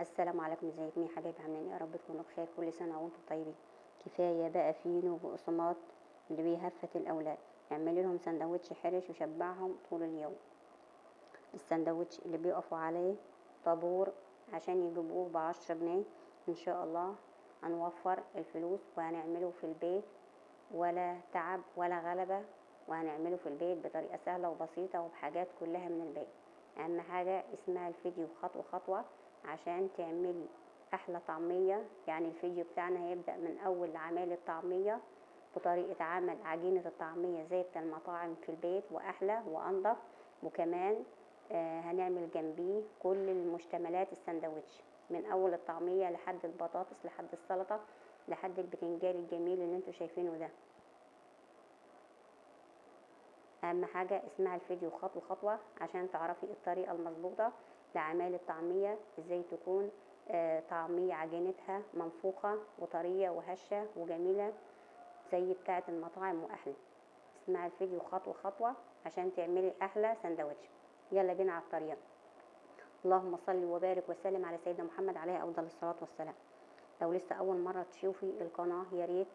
السلام عليكم، ازيكم يا حبايبي؟ عاملين ايه؟ يا رب تكونوا بخير. كل سنه وانتم طيبين. كفايه بقى فينو وبقسماط اللي بيهفت الاولاد. اعملي لهم سندوتش حرش وشبعهم طول اليوم. السندوتش اللي بيقفوا عليه طابور عشان يجيبوه ب10 جنيه، ان شاء الله هنوفر الفلوس وهنعمله في البيت، ولا تعب ولا غلبة، وهنعمله في البيت بطريقة سهلة وبسيطة وبحاجات كلها من البيت. أهم حاجة اسمها الفيديو خطوة خطوة عشان تعملي أحلى طعمية. يعني الفيديو بتاعنا هيبدأ من أول عمل الطعمية بطريقة عمل عجينة الطعمية زي بتاع المطاعم في البيت، وأحلى وأنضف. وكمان هنعمل جنبيه كل المشتملات السندوتش، من أول الطعمية لحد البطاطس لحد السلطة لحد البتنجان الجميل اللي انتوا شايفينه ده. اهم حاجة اسمها الفيديو خطوة خطوة عشان تعرفي الطريقة المظبوطة لعمل الطعمية، ازاي تكون طعمية عجينتها منفوخة وطرية وهشة وجميلة زي بتاعة المطاعم وأحلى. اسمها الفيديو خطوة خطوة عشان تعملي أحلى سندوتش. يلا بينا على الطريقة. اللهم صل وبارك وسلم على سيدنا محمد عليه أفضل الصلاة والسلام. لو لسه أول مرة تشوفي القناة يا ريت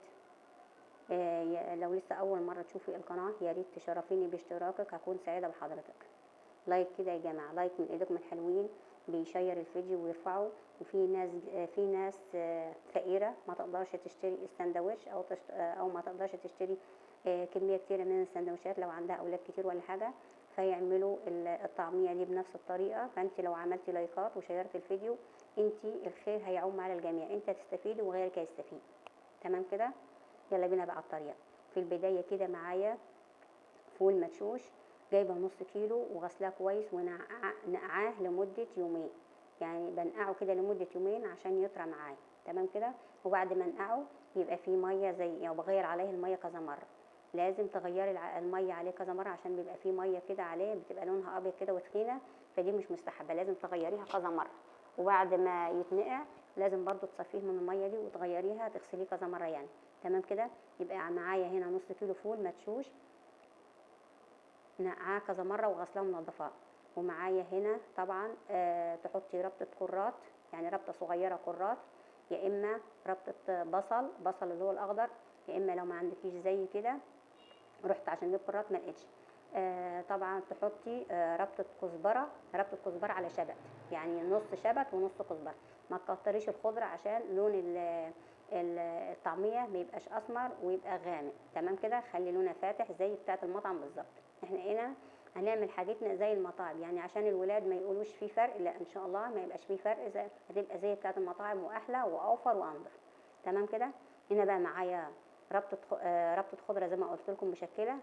لو لسه أول مرة تشوفي القناة يا ريت تشرفيني باشتراكك، هكون سعيدة بحضرتك. لايك كده يا جماعة، لايك من ايدكم الحلوين بيشير الفيديو ويرفعه. وفي ناس فقيرة ما تقدرش تشتري السندوتش او ما تقدرش تشتري كمية كتيرة من السندوتشات لو عندها اولاد كتير ولا حاجة، فيعملوا الطعمية دي بنفس الطريقة. فانت لو عملتي لايكات وشيرت الفيديو، انت الخير هيعم على الجميع، انت تستفيدي وغيرك يستفيد. تمام كده؟ يلا بينا بقى على الطريقة. في البداية كده معايا فول مدشوش، جايبه نص كيلو وغسلاه كويس ونقعاه لمدة يومين. يعني بنقعه كده لمدة يومين عشان يطرى معايا. تمام كده؟ وبعد ما انقعه يبقى فيه مية زي يعني بغير عليه المية كذا مرة. لازم تغيري المية عليه كذا مرة عشان بيبقى فيه مية كده عليه بتبقى لونها ابيض كده وتخينة، فدي مش مستحبة، لازم تغيريها كذا مرة. وبعد ما يتنقع لازم برضو تصفيه من المية دي وتغيريها تغسليه كذا مرة يعني. تمام كده؟ يبقى معايا هنا نص كيلو فول مدشوش نقعاه كذا مره وغسلاه ومنضفاه. ومعايا هنا طبعا تحطي ربطه كرات، يعني ربطه صغيره كرات، يا اما ربطه بصل اللي هو الاخضر، يا اما لو ما عندكيش زي كده رحت عشان اجيب كرات ما لقيتش. طبعا تحطي ربطه كزبره على شبت، يعني نص شبت ونص كزبره. ما تكتريش الخضره عشان لون الطعميه ما يبقاش اسمر ويبقى غامق. تمام كده؟ خلي لونها فاتح زي بتاعه المطعم بالظبط. احنا هنا هنعمل حاجتنا زي المطاعم، يعني عشان الولاد ما يقولوش في فرق، لا ان شاء الله ما يبقاش في فرق، هتبقى زي بتاعه المطاعم واحلى واوفر وانضف. تمام كده؟ هنا بقى معايا ربطه خضره زي ما قلت لكم مشكله،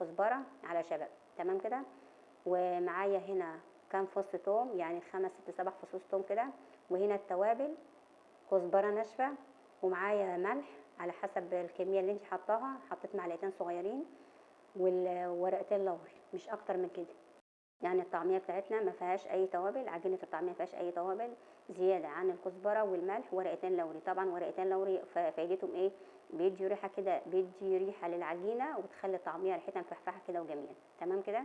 كزبره على شبت. تمام كده؟ ومعايا هنا كام فص توم، يعني 5 6 7 فصوص توم كده. وهنا التوابل كزبره ناشفه، ومعايا ملح على حسب الكميه اللي انت حطاها، حطيت معلقتين صغيرين، والورقتين لوري مش اكتر من كده. يعني الطعميه بتاعتنا ما فيهاش اي توابل، عجينه الطعميه ما فيهاش اي توابل زياده عن الكزبره والملح ورقتين لوري. طبعا ورقتين لوري فايدتهم ايه؟ بيدي ريحه كده، بيدي ريحه للعجينه وبتخلي الطعميه ريحتها مفحفحه كده وجميله. تمام كده؟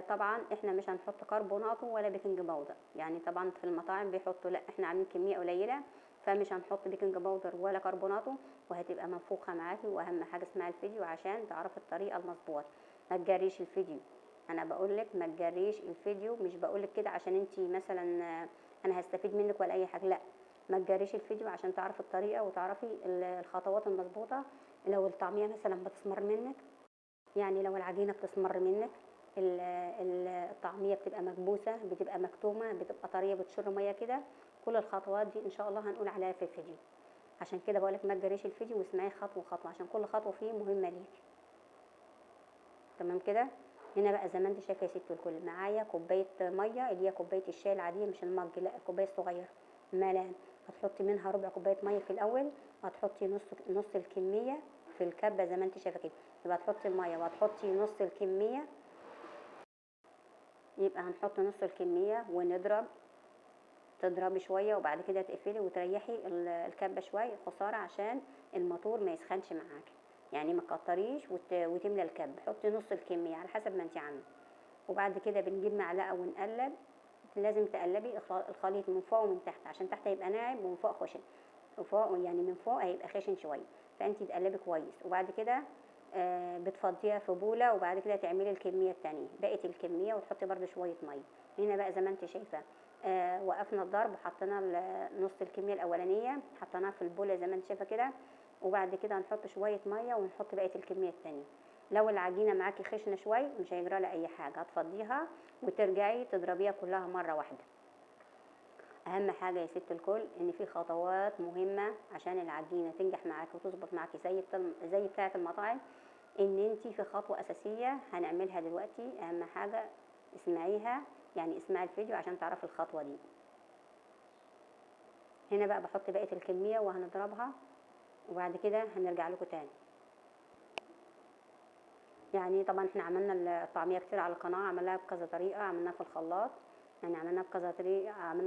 طبعا احنا مش هنحط كربوناتو ولا بيكنج باودر، يعني طبعا في المطاعم بيحطوا، لا احنا عاملين كميه قليله فمش هنحط بيكنج باودر ولا كربوناتو، وهتبقى منفوخه معاكي. واهم حاجه اسمها الفيديو عشان تعرفي الطريقه المظبوطه. ما تجريش الفيديو، انا بقول لك ما تجريش الفيديو، مش بقول لك كده عشان انت مثلا انا هستفيد منك ولا اي حاجه، لا. ما تجريش الفيديو عشان تعرفي الطريقه وتعرفي الخطوات المظبوطه. لو الطعميه مثلا بتسمر منك، يعني لو العجينه بتسمر منك، الطعميه بتبقى مكبوسه، بتبقى مكتومه، بتبقى طريه، بتشر ميه كده، كل الخطوات دي ان شاء الله هنقول عليها في الفيديو. عشان كده بقول لك ما تجريش الفيديو واسمعي خطوه خطوه عشان كل خطوه فيه مهمه ليك. تمام كده؟ هنا بقى زي ما انت شايفه يا ست الكل، معايا كوبايه ميه اللي هي كوبايه الشاي العاديه مش المج، لا الكوبايه الصغيره ملان. هتحطي منها ربع كوبايه ميه في الاول، وهتحطي نص الكميه في الكبه زي ما انت شايفه كده. يبقى هتحطي الميه وهتحطي نص الكميه، يبقى هنحط نص الكميه ونضرب، تضربي شويه وبعد كده تقفلي وتريحي الكبه شويه خساره عشان الموتور ما يسخنش معاكي. يعني ما تكتريش وتملى الكب، حطي نص الكميه على حسب ما انت عامله. وبعد كده بنجيب معلقه ونقلب لازم تقلبي الخليط من فوق ومن تحت، عشان تحت يبقى ناعم ومن فوق خشن، وفوق يعني من فوق هيبقى خشن شويه. فانت تقلبي كويس، وبعد كده بتفضيها في بوله، وبعد كده تعملي الكميه التانية بقيه الكميه، وتحطي برده شويه ميه. هنا بقى زي ما انت شايفه وقفنا الضرب وحطينا نص الكميه الاولانيه، حطيناها في البوله زي ما انت شايفه كده، وبعد كده هنحط شويه ميه ونحط بقيه الكميه التانية. لو العجينه معاكي خشنه شويه مش هيجرى لها اي حاجه، هتفضيها وترجعي تضربيها كلها مره واحده. اهم حاجه يا ست الكل ان في خطوات مهمه عشان العجينه تنجح معاكي وتظبط معاكي زي بتاعه المطاعم. ان انت في خطوه اساسيه هنعملها دلوقتي، اهم حاجه اسمعيها، يعني اسمعي الفيديو عشان تعرفي الخطوه دي. هنا بقى بحط بقيه الكميه وهنضربها، وبعد كده هنرجع لكم تاني. يعني طبعا احنا عملنا الطعميه كتير على القناه، عملناها بكذا طريقه، عملناها في الخلاط، يعني عملناها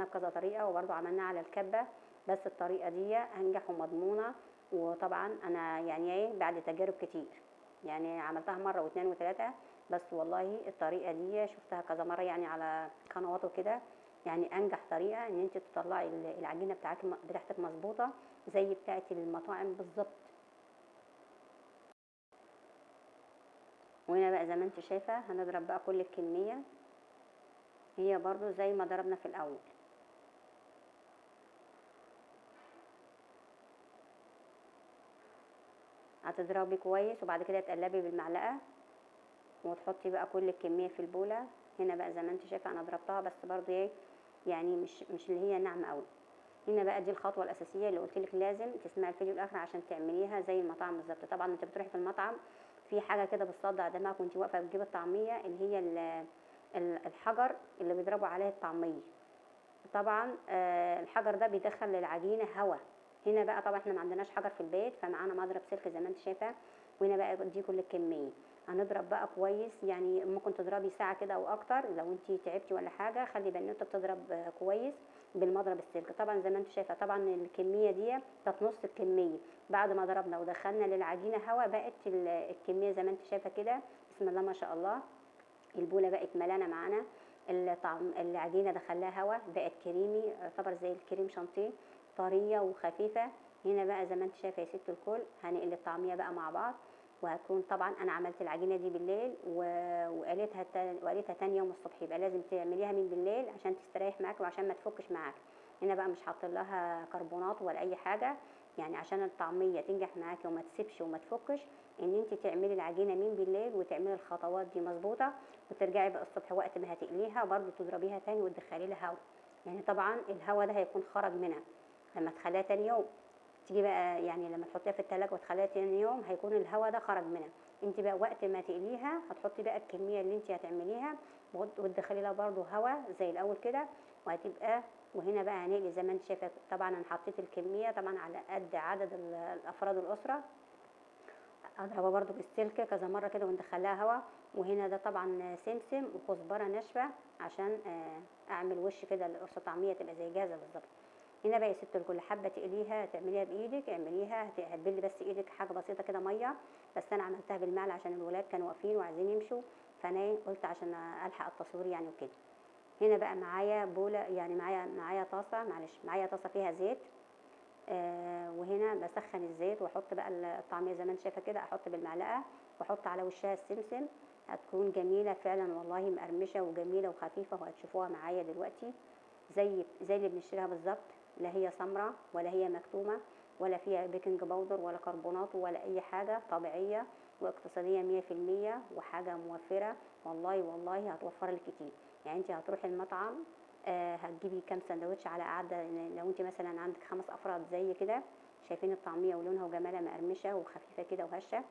بكذا طريقه وبرضو عملناها على الكبه، بس الطريقه دي انجح ومضمونه. وطبعا انا يعني ايه بعد تجارب كتير، يعني عملتها مره واثنين وثلاثه، بس والله الطريقه دي شفتها كذا مره يعني على قنوات وكده، يعني انجح طريقه ان انت تطلعي العجينه بتاعتك مظبوطه زي بتاعه المطاعم بالظبط. وهنا بقى زي ما انت شايفه هنضرب بقى كل الكميه، هي برضو زي ما ضربنا في الاول. هتضربي كويس، وبعد كده تقلبي بالمعلقه وتحطي بقى كل الكميه في البوله. هنا بقى زي ما انت شايفه انا ضربتها، بس برضو ايه يعني مش اللي هي ناعمه قوي. هنا بقى دي الخطوه الاساسيه اللي قلت لك لازم تسمعي الفيديو الاخر عشان تعمليها زي المطعم بالظبط. طبعا انت بتروحي في المطعم في حاجه كده بتصدع دماغك وانت واقفه بتجيبي الطعميه، اللي هي الحجر اللي بيضربوا عليه الطعميه. طبعا الحجر ده بيدخل للعجينه هواء. هنا بقى طبعا احنا ما عندناش حجر في البيت، فمعانا مضرب سلك زي ما انت شايفه. وهنا بقى دي كل الكميه هنضرب بقى كويس، يعني ممكن تضربي ساعه كده او اكتر، لو انت تعبتي ولا حاجه خلي بنوته بتضرب كويس بالمضرب السلك. طبعا زي ما انت شايفه طبعا الكميه دي كانت نص الكميه، بعد ما ضربنا ودخلنا للعجينه هواء بقت الكميه زي ما انت شايفه كده. بسم الله ما شاء الله، البوله بقت ملانه معانا، العجينه دخلها هواء بقت كريمي، يعتبر زي الكريم شانتيه، طريه وخفيفه. هنا بقى زي ما انت شايفه يا ست الكل هنقل الطعميه بقى مع بعض. وهتكون طبعا انا عملت العجينه دي بالليل وقالتها تاني يوم الصبح، يبقى لازم تعمليها من بالليل عشان تستريح معاك وعشان ما تفكش معاك. هنا بقى مش حاطين لها كربونات ولا اي حاجه، يعني عشان الطعميه تنجح معاكي وما تسيبش وما تفكش، ان انت تعملي العجينه من بالليل وتعملي الخطوات دي مظبوطه، وترجعي بقى الصبح وقت ما هتقليها برضو تضربيها تاني وتدخلي لها هوا. يعني طبعا الهوا ده هيكون خرج منها لما تخليها تاني يوم، تيجي بقى يعني لما تحطيها في التلاجة وتخليها تاني يوم هيكون الهوا ده خرج منها. انت بقى وقت ما تقليها هتحطي بقى الكميه اللي انت هتعمليها وتدخلي لها برضو هوا زي الاول كده، وهتبقى. وهنا بقى هنقلي زي ما انت شايفه، طبعا انا حطيت الكميه طبعا على قد عدد الافراد الاسره. اضربها برضو بالسلك كذا مره كده وندخلها هوا. وهنا ده طبعا سمسم وكزبره ناشفه عشان اعمل وش كده للقرصه طعميه تبقى زي جاهزه بالظبط. هنا بقى يا ست الكل حابه تقليها تعمليها بايدك اعمليها، هتبلي بس ايدك حاجه بسيطه كده ميه، بس انا عملتها بالمعلقه عشان الولاد كانوا واقفين وعايزين يمشوا، فانا قلت عشان الحق التصوير يعني وكده. هنا بقى معايا بوله، يعني معايا طاسه، معلش معايا طاسه فيها زيت. وهنا بسخن الزيت واحط بقى الطعميه زي ما انت شايفه كده، احط بالمعلقه واحط على وشها السمسم. هتكون جميله فعلا والله، مقرمشه وجميله وخفيفه، وهتشوفوها معايا دلوقتي زي اللي بنشتريها بالظبط. لا هي سمراء ولا هي مكتومه ولا فيها بيكنج باودر ولا كربونات ولا اي حاجه، طبيعيه واقتصاديه 100%، وحاجه موفره والله. والله هتوفر لك كتير. يعني انت هتروحي المطعم هتجيبي كام سندوتش على قعده، لو انت مثلا عندك 5 افراد زي كده، شايفين الطعميه ولونها وجمالها مقرمشه وخفيفه كده وهشه.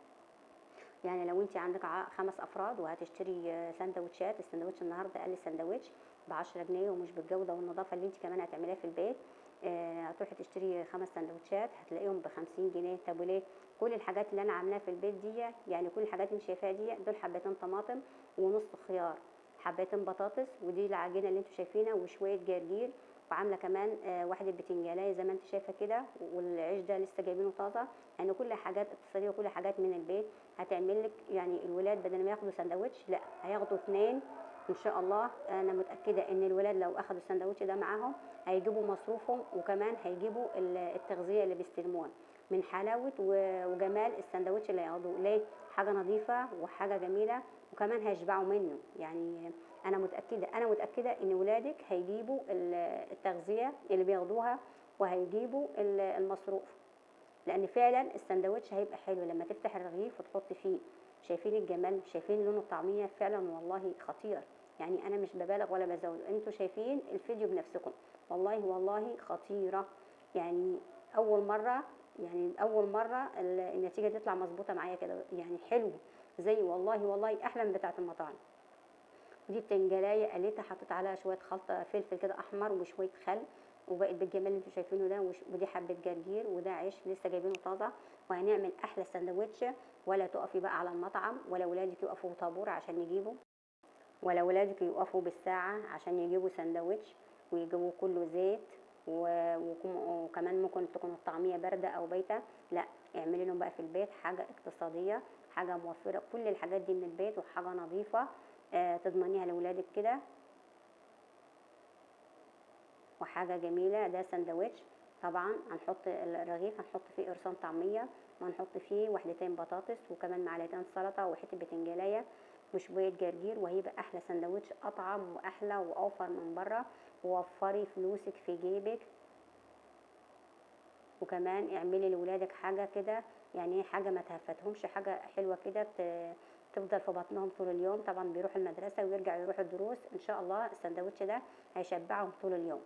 يعني لو انت عندك 5 افراد وهتشتري سندوتشات، السندوتش النهارده اقل سندوتش ب10 جنيه، ومش بالجوده والنظافه اللي انت كمان هتعمليها في البيت. هتروحي تشتري 5 سندوتشات هتلاقيهم ب50 جنيه. طب وليه؟ كل الحاجات اللي انا عاملاها في البيت دي، يعني كل الحاجات اللي انت شايفاها دي، دول حبتين طماطم ونص خيار، حبتين بطاطس، ودي العجينه اللي انتوا شايفينها، وشويه جرجير، وعامله كمان واحده بتنجانيه زي ما انت شايفه كده، والعيش ده لسه جايبينه طازه. يعني كل حاجات اقتصاديه وكل حاجات من البيت. هتعمل لك يعني الولاد بدل ما ياخدوا سندوتش لا هياخدوا 2 ان شاء الله انا متاكده ان الولاد لو اخدوا السندوتش ده معاهم هيجيبوا مصروفهم، وكمان هيجيبوا التغذيه اللي بيستلموها من حلاوه وجمال السندوتش اللي هياخدوه. ليه؟ حاجه نظيفه وحاجه جميله، وكمان هيشبعوا منه. يعني انا متاكده ان ولادك هيجيبوا التغذيه اللي بياخدوها، وهيجيبوا المصروف، لان فعلا السندوتش هيبقى حلو لما تفتح الرغيف وتحط فيه. شايفين الجمال؟ شايفين لون الطعميه؟ فعلا والله خطير. يعني انا مش ببالغ ولا بزود، انتوا شايفين الفيديو بنفسكم. والله والله خطيره. يعني اول مره النتيجه تطلع مظبوطه معايا كده، يعني حلو زي والله والله احلى من بتاعه المطاعم. ودي بتنجلايه قليتها، حطيت عليها شويه خلطه فلفل كده احمر وشويه خل، وبقت بالجمال اللي انتوا شايفينه ده. ودي حبه جرجير، وده عيش لسه جايبينه طازه. وهنعمل احلى سندوتش. ولا تقفي بقى على المطعم، ولا ولادك يقفوا طابور عشان يجيبوا، ولا ولادك يقفوا بالساعه عشان يجيبوا سندوتش، ويجيبوا كله زيت وكمان ممكن تكون الطعميه بارده او بايته. لا، اعملي لهم بقى في البيت حاجه اقتصاديه، حاجه موفره كل الحاجات دي من البيت، وحاجه نظيفه تضمنيها لاولادك كده، وحاجه جميله. ده سندوتش. طبعا هنحط الرغيف، هنحط فيه قرصان طعميه، وهنحط فيه وحدتين بطاطس، وكمان معلقتين سلطه، وحته بتنجانيه، وشويه جرجير، وهيبقى احلى سندوتش، اطعم واحلى واوفر من بره. ووفري فلوسك في جيبك. وكمان اعملي لولادك حاجه كده، يعني حاجه ما تهفتهمش، حاجه حلوه كده تفضل في بطنهم طول اليوم. طبعا بيروحوا المدرسه ويرجعوا يروحوا الدروس، ان شاء الله السندوتش ده هيشبعهم طول اليوم.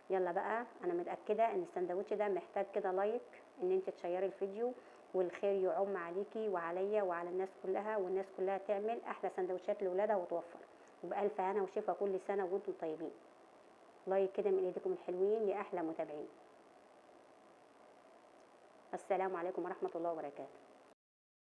يلا بقى، انا متاكده ان السندوتش ده محتاج كده لايك، ان انت تشيري الفيديو، والخير يعم عليكي وعليا وعلى الناس كلها، والناس كلها تعمل احلى سندوتشات لاولادها وتوفر. وبالف هنا وشفا كل سنه وانتم طيبين. لايك كده من ايديكم الحلوين يا احلى متابعين. السلام عليكم ورحمه الله وبركاته.